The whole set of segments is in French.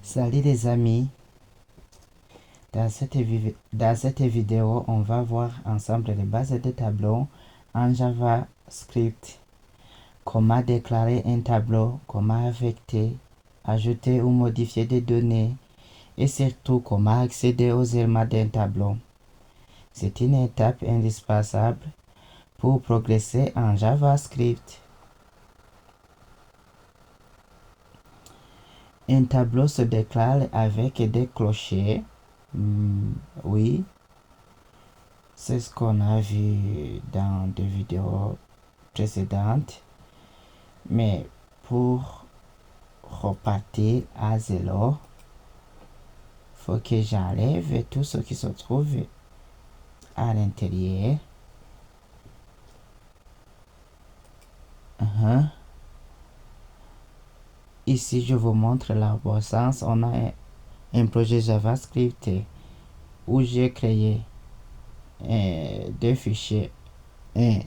Salut les amis, dans cette vidéo, on va voir ensemble les bases de tableaux en JavaScript. Comment déclarer un tableau, comment affecter, ajouter ou modifier des données et surtout comment accéder aux éléments d'un tableau. C'est une étape indispensable pour progresser en JavaScript. Un tableau se déclare avec des clochers. Oui, c'est ce qu'on a vu dans des vidéos précédentes. Mais pour repartir à zéro, faut que j'enlève tout ce qui se trouve à l'intérieur. Ici, je vous montre l'absence. On a un projet JavaScript où j'ai créé deux fichiers. Un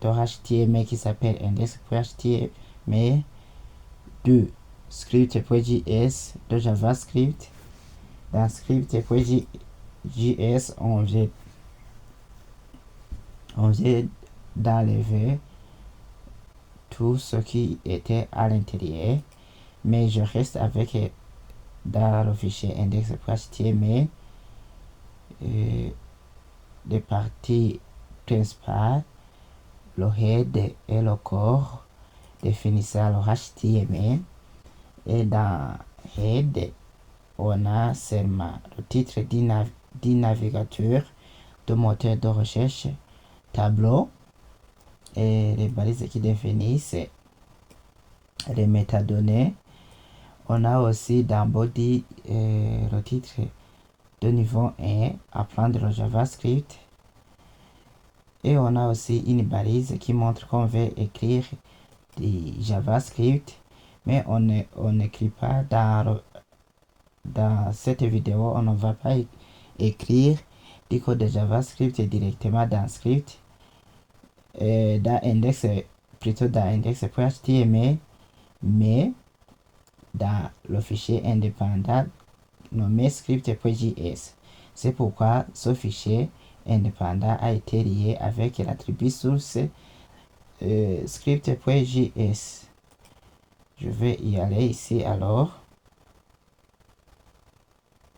de HTML qui s'appelle index.html, deux script.js de JavaScript. Dans script.js, on vient d'enlever tout ce qui était à l'intérieur, mais je reste avec dans le fichier index.html des parties principales, le head et le corps définissant le HTML. Et dans head, on a seulement le titre du navigateur, de moteur de recherche, tableau et les balises qui définissent les métadonnées. On a aussi dans body le titre de niveau 1, apprendre le JavaScript. Et on a aussi une balise qui montre qu'on veut écrire du JavaScript, mais on n'écrit pas dans cette vidéo, on ne va pas écrire du code de JavaScript directement dans script, dans index, plutôt dans index.html, mais dans le fichier indépendant nommé script.js. C'est pourquoi ce fichier indépendant a été lié avec l'attribut source script.js. Je vais y aller ici alors.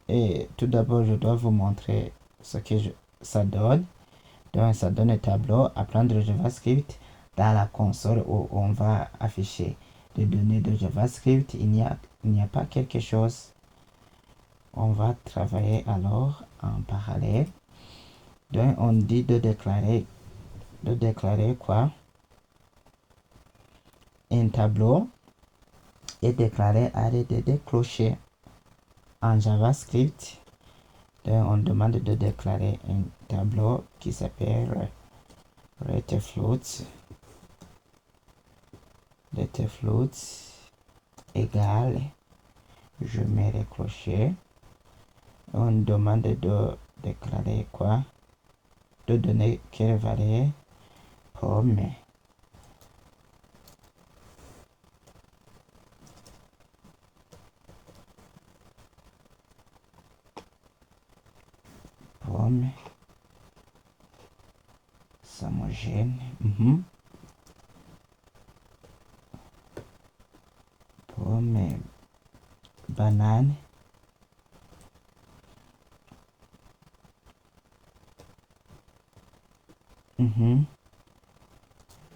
Et tout d'abord, je dois vous montrer ce que ça donne. Donc, ça donne un tableau, apprendre JavaScript dans la console où on va afficher les données de JavaScript. Il n'y a pas quelque chose. On va travailler alors en parallèle. Donc, on dit de déclarer quoi? Un tableau est déclaré à l'aide des clochers en JavaScript. Donc, on demande de déclarer un tableau qui s'appelle Letterfloat. Letterfloat égale, je mets les clochers. On demande de déclarer quoi? De donner quelle valeur? Pomme. Pomme. Homogène. Pomme. Banane.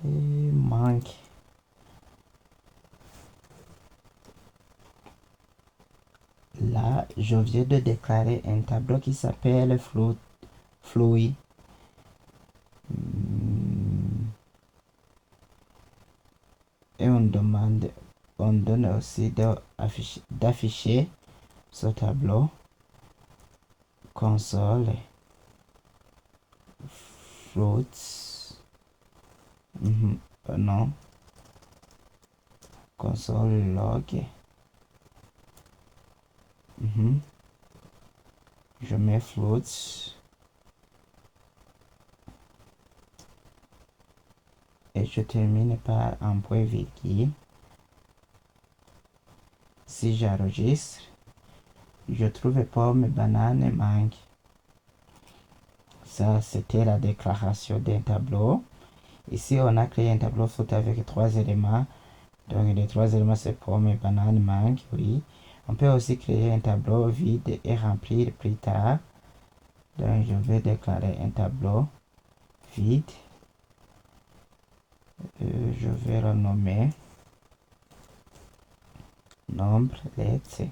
Et mangue. Là, je viens de déclarer un tableau qui s'appelle Fluid. Et on donne aussi d'afficher ce tableau. Console. Floats. Non. Console log. Je mets floats. Et je termine par un point virgule. Si j'enregistre, je trouve pomme, banane, mangue. Ça, c'était la déclaration d'un tableau. Ici, on a créé un tableau foot avec 3 éléments. Donc, les 3 éléments, c'est pomme, banane, mangue, oui. On peut aussi créer un tableau vide et remplir plus tard. Donc, je vais déclarer un tableau vide. Je vais le nommer nombre, let's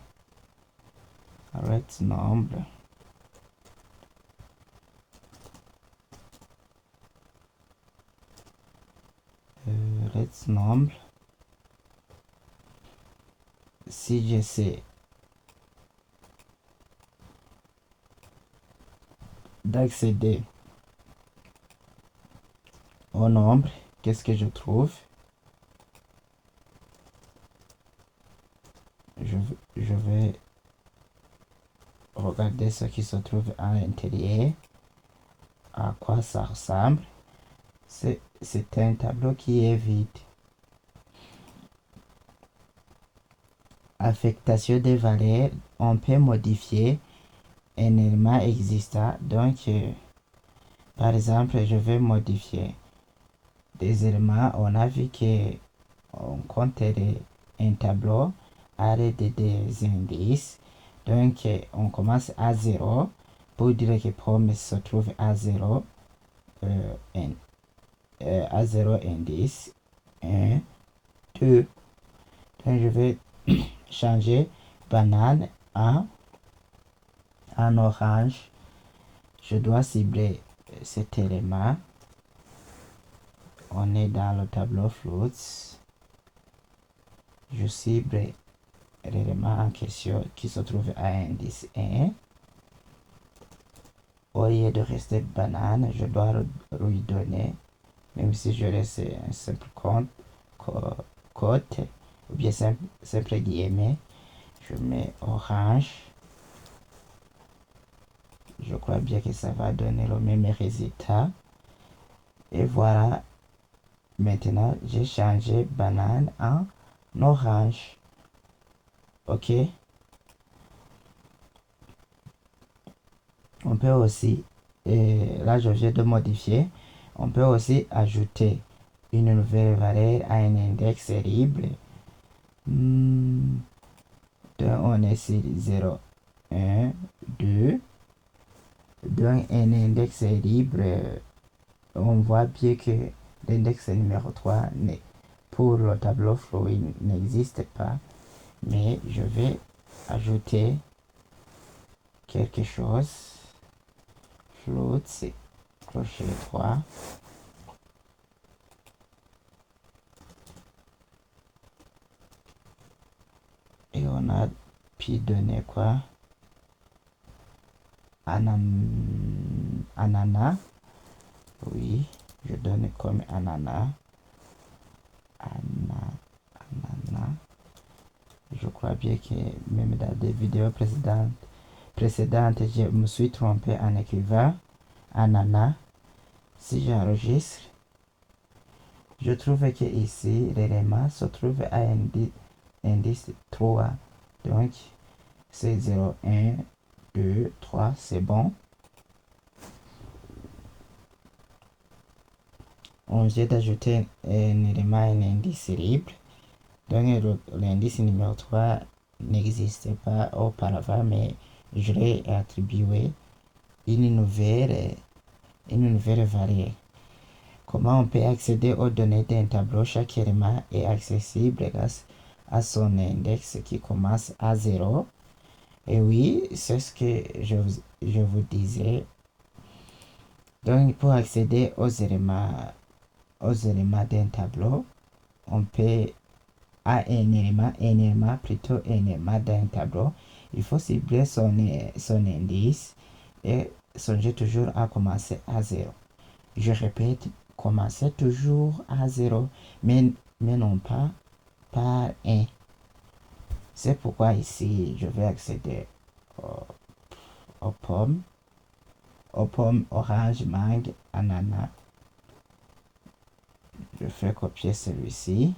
nombre. Let's nombre. Si j'essaie d'accéder au nombre, qu'est-ce que je trouve? Je vais regarder ce qui se trouve à l'intérieur, à quoi ça ressemble. C'est un tableau qui est vide. Affectation des valeurs, on peut modifier un élément existant. Donc, par exemple, je vais modifier des éléments. On a vu que on compte un tableau avec des indices. Donc, on commence à 0 pour dire que pomme se trouve à 0. À 0 indice. 1, 2. Donc, je vais changer banane en orange. Je dois cibler cet élément. On est dans le tableau floats. Je cible l'élément en question qui se trouve à indice 1. Au lieu de rester banane, je dois lui donner, même si je laisse un simple cote ou bien simple guillemets, je mets orange. Je crois bien que ça va donner le même résultat. Et voilà, maintenant j'ai changé banane en orange. Ok. On peut aussi, là je viens de modifier, on peut aussi ajouter une nouvelle valeur à un index libre. Donc on est sur 0, 1, 2. Donc un index libre, on voit bien que l'index numéro 3 pour le tableau flow n'existe pas. Mais je vais ajouter quelque chose. Float, c'est clocher 3. Et on a pu donner quoi? Ananas. Oui, je donne comme ananas. Ananas. Je crois bien que même dans des vidéos précédentes, je me suis trompé en écrivant ananas. Si j'enregistre, je trouve que ici, l'élément se trouve à indice 3. Donc, c'est 0, 1, 2, 3, c'est bon. On vient d'ajouter un élément, un indice libre. Donc, l'indice numéro 3 n'existait pas auparavant, mais je l'ai attribué une nouvelle variable. Comment on peut accéder aux données d'un tableau? Chaque élément est accessible grâce à son index qui commence à 0. Et oui, c'est ce que je vous disais. Donc, pour accéder aux éléments d'un tableau, on peut à un élément d'un tableau. Il faut cibler son indice et songer toujours à commencer à 0. Je répète, commencer toujours à 0, mais non pas par 1. C'est pourquoi ici, je vais accéder aux pommes, orange, mangue, ananas. Je fais copier celui-ci.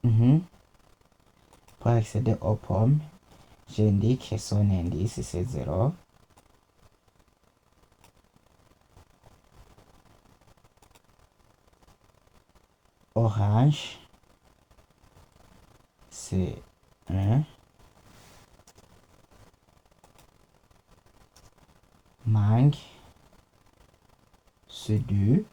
Pour accéder aux pommes, j'indique que son indice c'est 0. Orange, c'est 1. Mangue, c'est 2.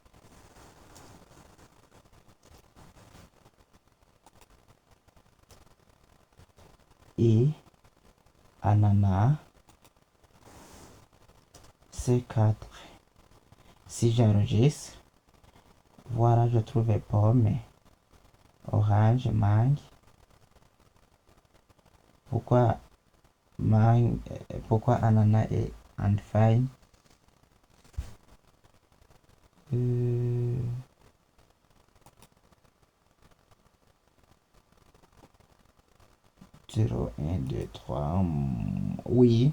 Et ananas, c'est 4. Si j'enregistre, voilà, je trouve pomme, orange, mangue. Pourquoi ananas est undefined? 0, 1, 2, 3. Oui,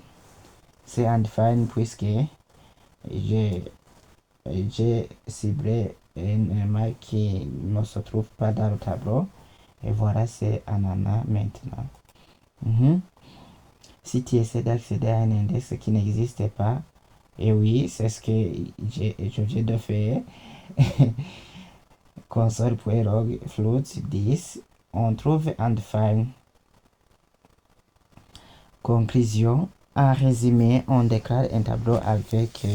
c'est undefined puisque j'ai ciblé un élément qui ne se trouve pas dans le tableau. Et voilà, c'est ananas maintenant. Si tu essaies d'accéder à un index qui n'existe pas, et oui, c'est ce que je viens de faire. Console.log float 10, on trouve undefined. Conclusion, en résumé, on déclare un tableau avec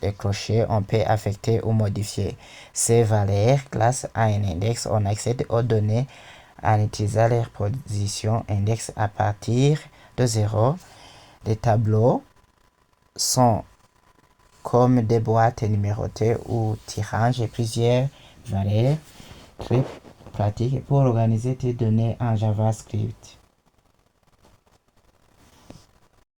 les crochets. On peut affecter ou modifier ces valeurs grâce à un index. On accède aux données en utilisant leur position index à partir de 0. Les tableaux sont comme des boîtes numérotées où tu ranges plusieurs valeurs. Très pratique pour organiser tes données en JavaScript.